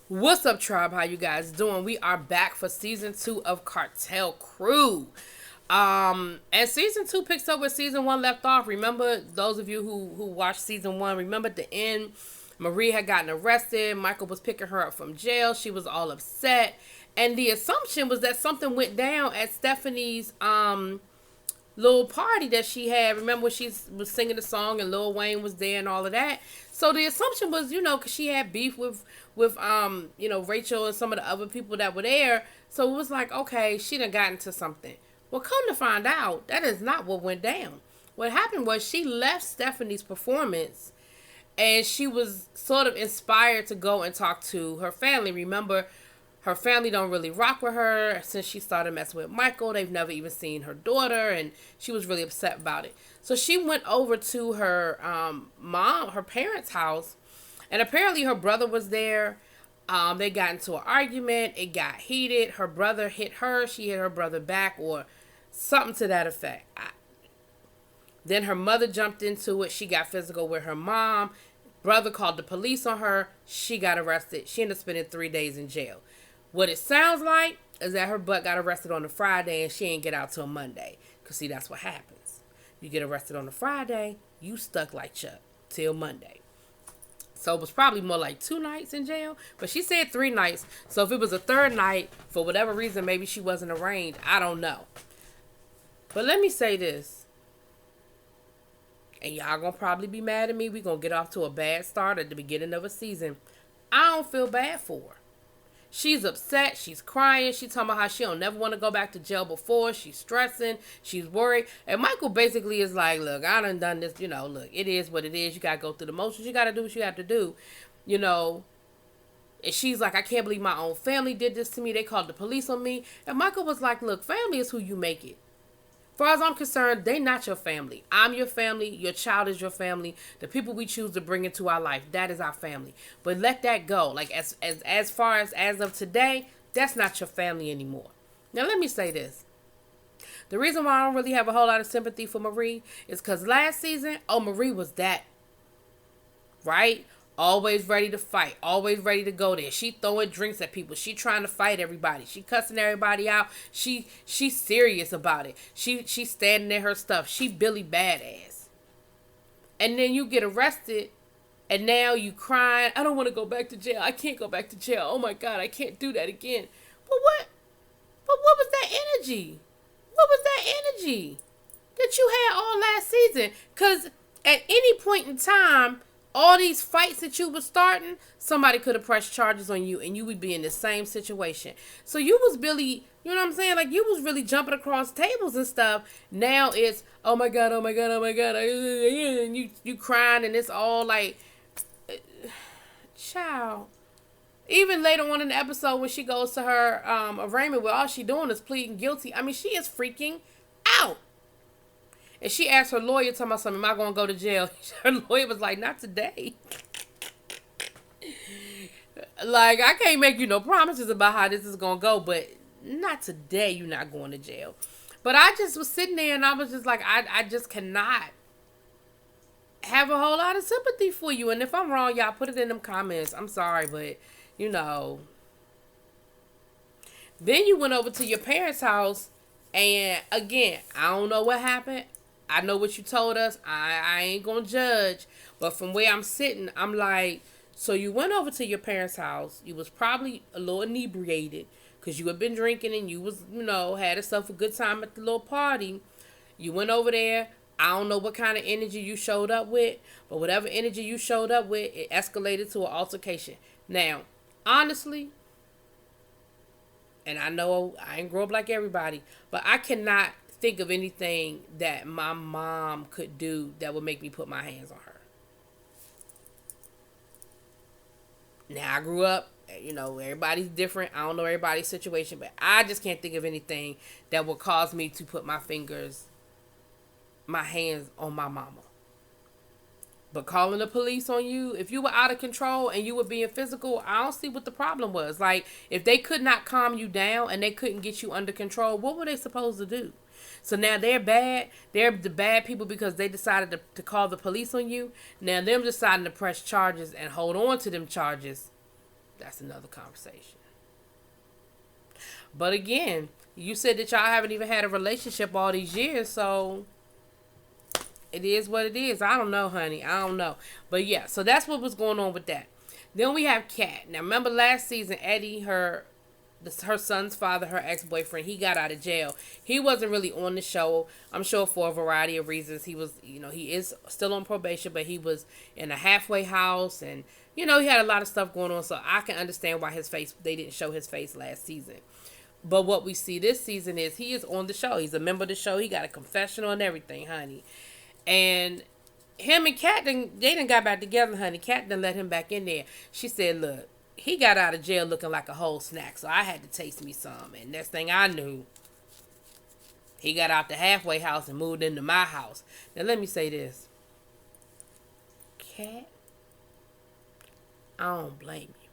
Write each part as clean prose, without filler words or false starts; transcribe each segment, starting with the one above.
What's up, tribe? How you guys doing? We are back for season 2 of Cartel Crew. And season 2 picks up where season 1 left off. Remember, those of you who watched season 1, remember at the end, Marie had gotten arrested. Michael was picking her up from jail. She was all upset. And the assumption was that something went down at Stephanie's little party that she had. Remember when she was singing the song and Lil Wayne was there and all of that? So the assumption was, because she had beef with Rachel and some of the other people that were there. So it was like, okay, she done got into something. Well, come to find out, that is not what went down. What happened was she left Stephanie's performance and she was sort of inspired to go and talk to her family. Remember, her family don't really rock with her since she started messing with Michael. They've never even seen her daughter, and she was really upset about it. So she went over to her her parents' house, and apparently her brother was there. They got into an argument. It got heated. Her brother hit her. She hit her brother back, or something to that effect. Then her mother jumped into it. She got physical with her mom. Brother called the police on her. She got arrested. She ended up spending 3 days in jail. What it sounds like is that her butt got arrested on a Friday and she ain't get out till Monday. Because, see, that's what happens. You get arrested on a Friday, you stuck like Chuck till Monday. So it was probably more like 2 nights in jail. But she said 3 nights. So if it was a third night, for whatever reason, maybe she wasn't arraigned. I don't know. But let me say this. And y'all gonna probably be mad at me. We gonna get off to a bad start at the beginning of a season. I don't feel bad for her. She's upset. She's crying. She's talking about how she don't never want to go back to jail before. She's stressing. She's worried. And Michael basically is like, look, I done this. Look, it is what it is. You got to go through the motions. You got to do what you have to do. And she's like, I can't believe my own family did this to me. They called the police on me. And Michael was like, look, family is who you make it. As far as I'm concerned, they not your family. I'm your family. Your child is your family. The people we choose to bring into our life, that is our family. But let that go. Like as far as of today, that's not your family anymore. Now let me say this. The reason why I don't really have a whole lot of sympathy for Marie is because last season, Marie was that, right? Always ready to fight. Always ready to go there. She throwing drinks at people. She trying to fight everybody. She cussing everybody out. She's serious about it. She's standing in her stuff. She Billy Badass. And then you get arrested and now you crying. I don't want to go back to jail. I can't go back to jail. Oh my God, I can't do that again. But what was that energy? What was that energy that you had all last season? Because at any point in time, all these fights that you were starting, somebody could have pressed charges on you and you would be in the same situation. So you was really, you know what I'm saying? Like you was really jumping across tables and stuff. Now it's, oh my God, oh my God, oh my God. And you crying and it's all like, child. Even later on in the episode when she goes to her arraignment where all she doing is pleading guilty. I mean, she is freaking out. And she asked her lawyer, talking about something, am I going to go to jail? Her lawyer was like, not today. Like, I can't make you no promises about how this is going to go, but not today you're not going to jail. But I just was sitting there and I was just like, I just cannot have a whole lot of sympathy for you. And if I'm wrong, y'all put it in them comments. I'm sorry, but, Then you went over to your parents' house and, again, I don't know what happened. I know what you told us. I ain't gonna judge. But from where I'm sitting, I'm like, so you went over to your parents' house. You was probably a little inebriated because you had been drinking and you was, had yourself a good time at the little party. You went over there. I don't know what kind of energy you showed up with, but whatever energy you showed up with, it escalated to an altercation. Now, honestly, and I know I ain't grow up like everybody, but I cannot think of anything that my mom could do that would make me put my hands on her. Now, I grew up, everybody's different. I don't know everybody's situation, but I just can't think of anything that would cause me to put my hands on my mama. But calling the police on you, if you were out of control and you were being physical, I don't see what the problem was. Like, if they could not calm you down and they couldn't get you under control, what were they supposed to do? So now they're bad. They're the bad people because they decided to call the police on you. Now them deciding to press charges and hold on to them charges That's another conversation. But again, you said that y'all haven't even had a relationship all these years, so it is what it is. I don't know, honey. I don't know. But yeah, so that's what was going on with that. Then we have Kat. Now remember last season, Eddie, her son's father, her ex-boyfriend, he got out of jail. He wasn't really on the show, I'm sure, for a variety of reasons. He was, he is still on probation, but he was in a halfway house, and he had a lot of stuff going on, so I can understand why they didn't show his face last season. But what we see this season is he is on the show. He's a member of the show. He got a confessional and everything, honey. And him and Kat, they done got back together, honey. Kat done let him back in there. She said, look, he got out of jail looking like a whole snack, so I had to taste me some. And next thing I knew, he got out the halfway house and moved into my house. Now, let me say this. Kat, I don't blame you.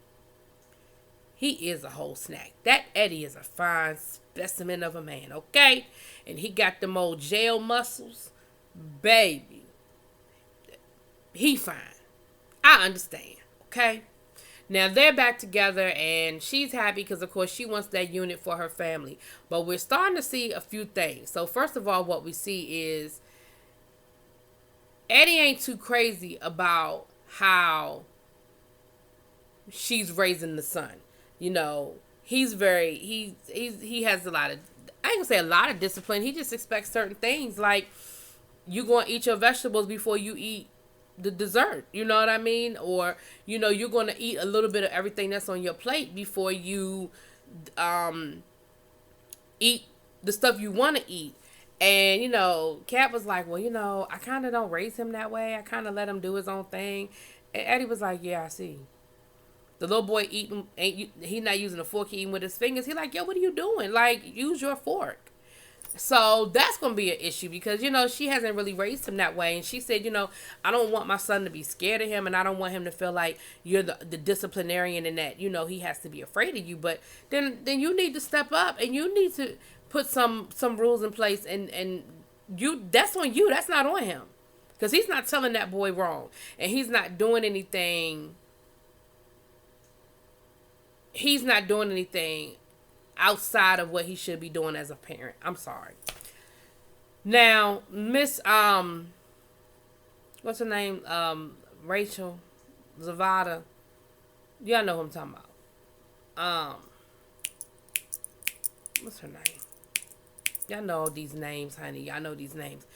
He is a whole snack. That Eddie is a fine specimen of a man, okay? And he got them old jail muscles. Baby. He fine. I understand, okay? Now, they're back together, and she's happy because, of course, she wants that unit for her family. But we're starting to see a few things. So, first of all, what we see is Eddie ain't too crazy about how she's raising the son. He has a lot of, I ain't gonna say a lot of discipline. He just expects certain things, like you gonna eat your vegetables before you eat the dessert. You know what I mean? Or, you're gonna eat a little bit of everything that's on your plate before you eat the stuff you want to eat. And, Kat was like, well, I kind of don't raise him that way. I kind of let him do his own thing. And Eddie was like, yeah, I see. The little boy eating, he not using a fork, he eating with his fingers. He like, yo, what are you doing? Like, use your fork. So that's going to be an issue because, she hasn't really raised him that way. And she said, I don't want my son to be scared of him, and I don't want him to feel like you're the disciplinarian and that, he has to be afraid of you. But then you need to step up and you need to put some rules in place, and that's on you. That's not on him, because he's not telling that boy wrong, and he's not doing anything. He's not doing anything outside of what he should be doing as a parent. I'm sorry. Now, Miss what's her name? Rachel Zavada. Y'all know who I'm talking about. What's her name? Y'all know these names, honey. Y'all know these names.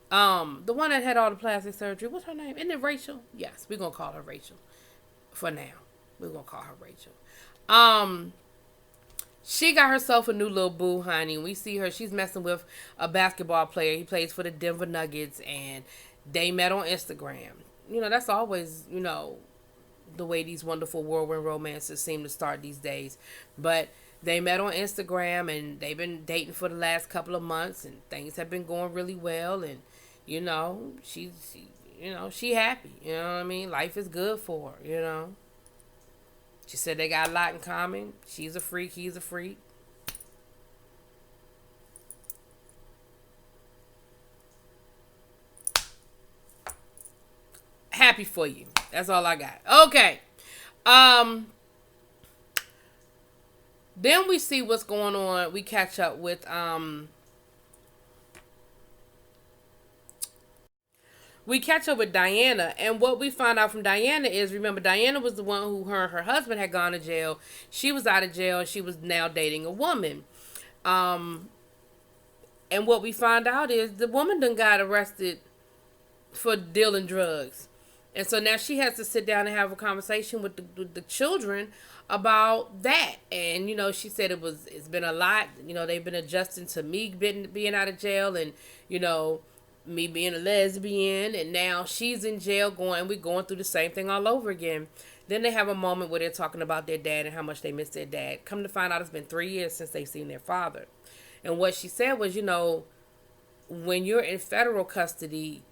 The one that had all the plastic surgery. What's her name? Isn't it Rachel? Yes, we're gonna call her Rachel. For now, we're gonna call her Rachel. She got herself a new little boo, honey. We see her. She's messing with a basketball player. He plays for the Denver Nuggets, and they met on Instagram. That's always, the way these wonderful whirlwind romances seem to start these days. But they met on Instagram, and they've been dating for the last couple of months, and things have been going really well. And, she happy. You know what I mean? Life is good for her, She said they got a lot in common. She's a freak. He's a freak. Happy for you. That's all I got. Okay. Then we see what's going on. We catch up with Diana, and what we find out from Diana is, remember, Diana was the one who her husband had gone to jail. She was out of jail, and she was now dating a woman. And what we find out is the woman done got arrested for dealing drugs. And so now she has to sit down and have a conversation with the children about that. And, she said it's been a lot. They've been adjusting to me being out of jail, and, me being a lesbian, and now she's in jail we're going through the same thing all over again. Then they have a moment where they're talking about their dad and how much they miss their dad. Come to find out, it's been 3 years since they've seen their father. And what she said was, when you're in federal custody,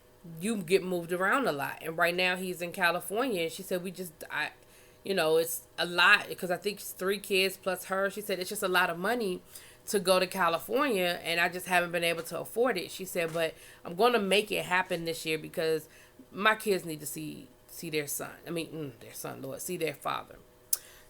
you get moved around a lot. And right now he's in California. And she said, it's a lot, because I think it's 3 kids plus her. She said, it's just a lot of money to go to California, and I just haven't been able to afford it. She said, but I'm going to make it happen this year because my kids need to see their son. Their son, Lord, see their father.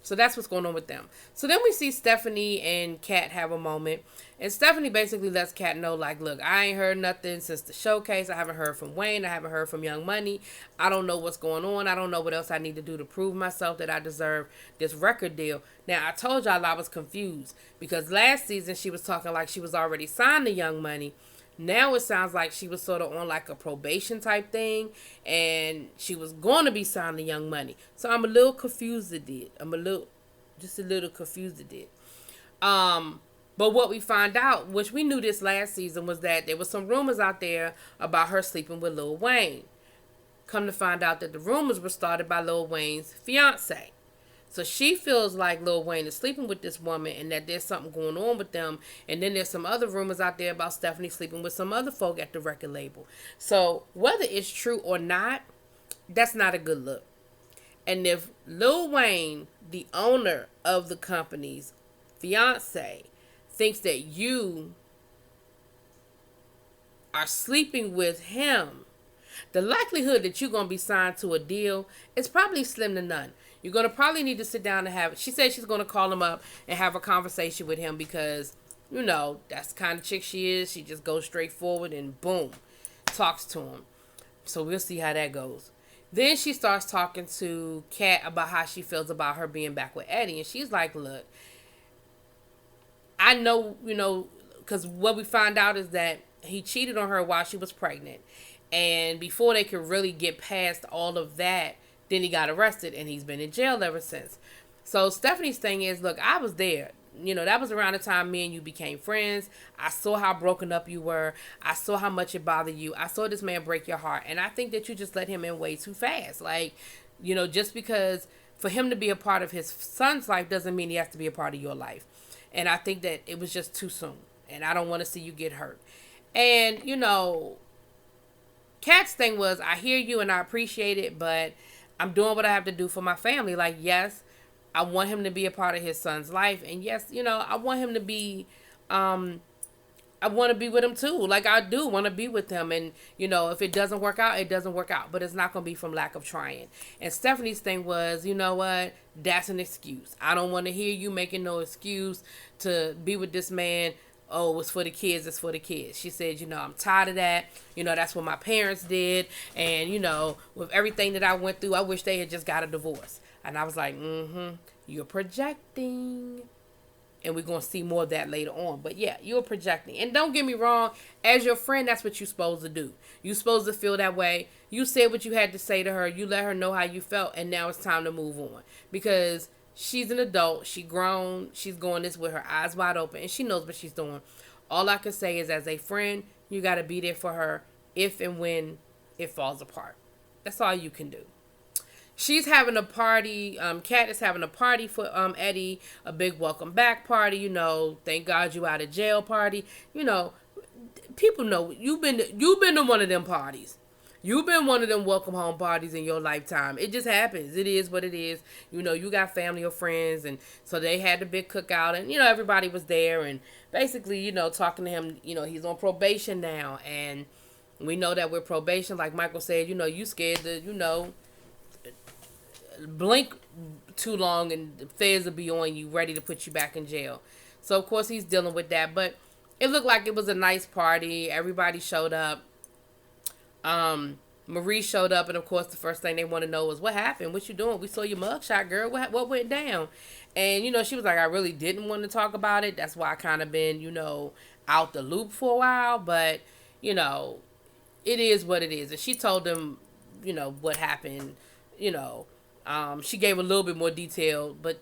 So that's what's going on with them. So then we see Stephanie and Kat have a moment. And Stephanie basically lets Kat know, like, look, I ain't heard nothing since the showcase. I haven't heard from Wayne. I haven't heard from Young Money. I don't know what's going on. I don't know what else I need to do to prove myself that I deserve this record deal. Now, I told y'all I was confused because last season she was talking like she was already signed to Young Money. Now it sounds like she was sort of on like a probation type thing and she was going to be signed to Young Money. So I'm a little confused at it. Just a little confused at it. But what we found out, which we knew this last season, was that there was some rumors out there about her sleeping with Lil Wayne. Come to find out that the rumors were started by Lil Wayne's fiance. So she feels like Lil Wayne is sleeping with this woman and that there's something going on with them. And then there's some other rumors out there about Stephanie sleeping with some other folk at the record label. So whether it's true or not, that's not a good look. And if Lil Wayne, the owner of the company's fiance, thinks that you are sleeping with him, the likelihood that you're going to be signed to a deal is probably slim to none. You're going to probably need to sit down and have... She said she's going to call him up and have a conversation with him because, you know, that's the kind of chick she is. She just goes straight forward and boom, talks to him. So we'll see how that goes. Then she starts talking to Kat about how she feels about her being back with Eddie. And she's like, look, I know, you know, because what we find out is that he cheated on her while she was pregnant. And before they could really get past all of that, then he got arrested and he's been in jail ever since. So Stephanie's thing is, look, I was there. You know, that was around the time me and you became friends. I saw how broken up you were. I saw how much it bothered you. I saw this man break your heart. And I think that you just let him in way too fast. Like, you know, just because for him to be a part of his son's life doesn't mean he has to be a part of your life. And I think that it was just too soon. And I don't want to see you get hurt. And, you know, Kat's thing was, I hear you and I appreciate it, but I'm doing what I have to do for my family. Like, yes, I want him to be a part of his son's life. And yes, you know, I want him to be, I want to be with him too. Like, I do want to be with him. And, you know, if it doesn't work out, it doesn't work out. But it's not going to be from lack of trying. And Stephanie's thing was, you know what? That's an excuse. I don't want to hear you making no excuse to be with this man. Oh, it's for the kids. It's for the kids. She said, you know, I'm tired of that. You know, that's what my parents did. And, you know, with everything that I went through, I wish they had just got a divorce. And I was like, you're projecting. And we're going to see more of that later on. But yeah, you're projecting. And don't get me wrong, as your friend, that's what you're supposed to do. You're supposed to feel that way. You said what you had to say to her. You let her know how you felt. And now it's time to move on. Because she's an adult. She grown. She's going this with her eyes wide open. And she knows what she's doing. All I can say is, as a friend, you got to be there for her if and when it falls apart. That's all you can do. She's having a party. Kat is having a party for Eddie. A big welcome back party. You know, thank God you out of jail party. You know, people know you've been to one of them parties. You've been one of them welcome home parties in your lifetime. It just happens. It is what it is. You know, you got family or friends, and so they had the big cookout, and you know everybody was there, and basically, you know, talking to him. You know, he's on probation now, and we know that with probation, like Michael said, you know, you scared to, you know, blink too long and the feds will be on you, ready to put you back in jail. So of course he's dealing with that, but it looked like it was a nice party. Everybody showed up. Marie showed up, and of course the first thing they want to know is, what happened? What you doing? We saw your mugshot, girl. What went down? And you know, she was like, I really didn't want to talk about it. That's why I kind of been, you know, out the loop for a while, but you know, it is what it is. And she told them, you know, what happened. You know, she gave a little bit more detail, but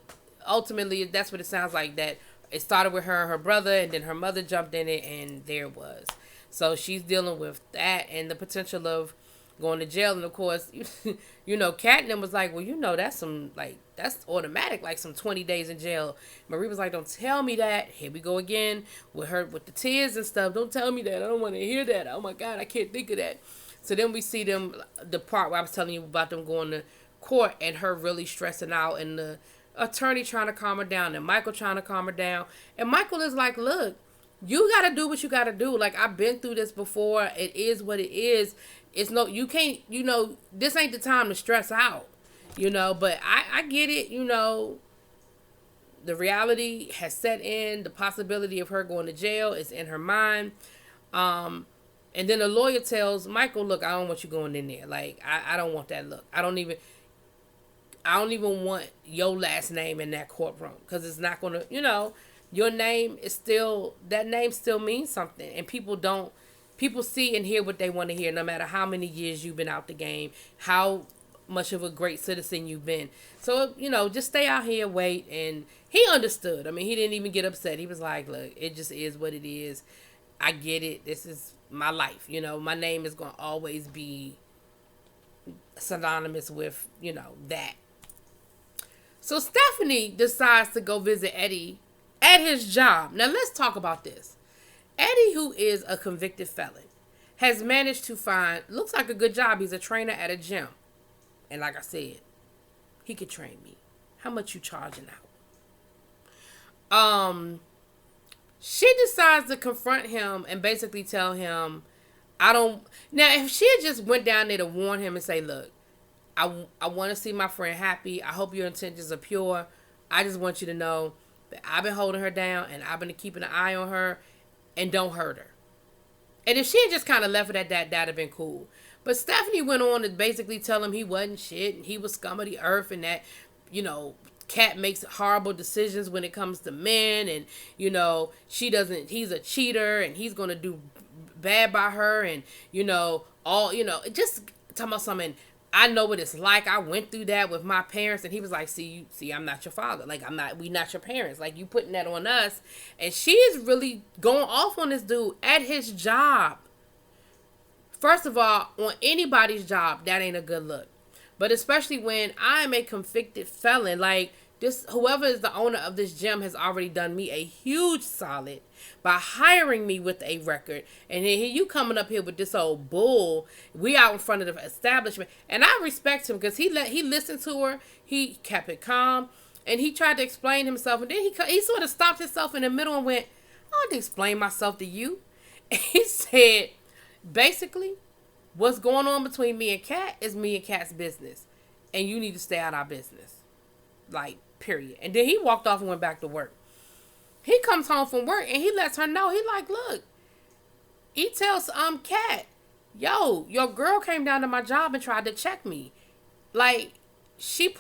ultimately that's what it sounds like, that it started with her and her brother, and then her mother jumped in it, and there it was. So she's dealing with that and the potential of going to jail. And of course, you know, Kat and them was like, well, you know, that's automatic, like some 20 days in jail. Marie was like, don't tell me that. Here we go again with her, with the tears and stuff. Don't tell me that. I don't want to hear that. Oh my God, I can't think of that. So then we see them, the part where I was telling you about them going to court and her really stressing out, and the attorney trying to calm her down, and Michael trying to calm her down. And Michael is like, look, you got to do what you got to do. Like, I've been through this before. It is what it is. It's no, you can't, you know, this ain't the time to stress out, you know, but I get it, you know, the reality has set in. The possibility of her going to jail is in her mind. And then the lawyer tells Michael, look, I don't want you going in there. Like, I don't want that look. I don't even want your last name in that courtroom. Because it's not going to, your name is still, that name still means something. And people see and hear what they want to hear, no matter how many years you've been out the game, how much of a great citizen you've been. So, just stay out here, wait. And he understood. I mean, he didn't even get upset. He was like, look, it just is what it is. I get it. This is my life. My name is going to always be synonymous with, that. So Stephanie decides to go visit Eddie at his job. Now let's talk about this. Eddie, who is a convicted felon, has managed to find, looks like a good job. He's a trainer at a gym. And like I said, he could train me. How much you charging out? She decides to confront him and basically tell him, now if she had just went down there to warn him and say, look, I want to see my friend happy. I hope your intentions are pure. I just want you to know that I've been holding her down and I've been keeping an eye on her, and don't hurt her. And if she had just kind of left it at that, that'd have been cool. But Stephanie went on to basically tell him he wasn't shit and he was scum of the earth, and that, Kat makes horrible decisions when it comes to men, and, he's a cheater and he's going to do bad by her, and, just talking about something. I know what it's like. I went through that with my parents. And he was like, see, I'm not your father. Like, we not your parents. Like, you putting that on us. And she is really going off on this dude at his job. First of all, on anybody's job, that ain't a good look. But especially when I'm a convicted felon, like, whoever is the owner of this gym has already done me a huge solid by hiring me with a record. And then you coming up here with this old bull. We out in front of the establishment. And I respect him because he listened to her. He kept it calm. And he tried to explain himself. And then he sort of stopped himself in the middle and went, I don't have to explain myself to you. And he said, basically, what's going on between me and Kat is me and Kat's business. And you need to stay out of our business. Like, period. And then he walked off and went back to work. He comes home from work and he lets her know. He like, look, he tells Kat, yo, your girl came down to my job and tried to check me. Like, she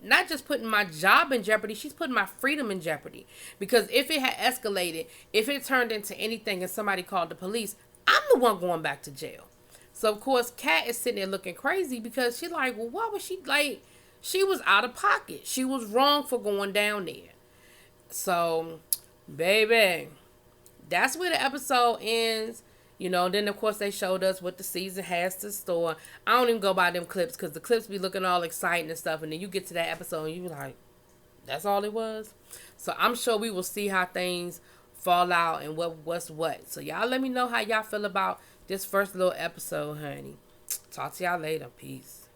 not just putting my job in jeopardy, she's putting my freedom in jeopardy. Because if it had escalated, if it turned into anything and somebody called the police, I'm the one going back to jail. So, of course, Kat is sitting there looking crazy because she's like, well, why was she like, she was out of pocket. She was wrong for going down there. So, baby, that's where the episode ends. Then, of course, they showed us what the season has to store. I don't even go by them clips because the clips be looking all exciting and stuff. And then you get to that episode and you be like, that's all it was? So, I'm sure we will see how things fall out and what's what. So, y'all let me know how y'all feel about this first little episode, honey. Talk to y'all later. Peace.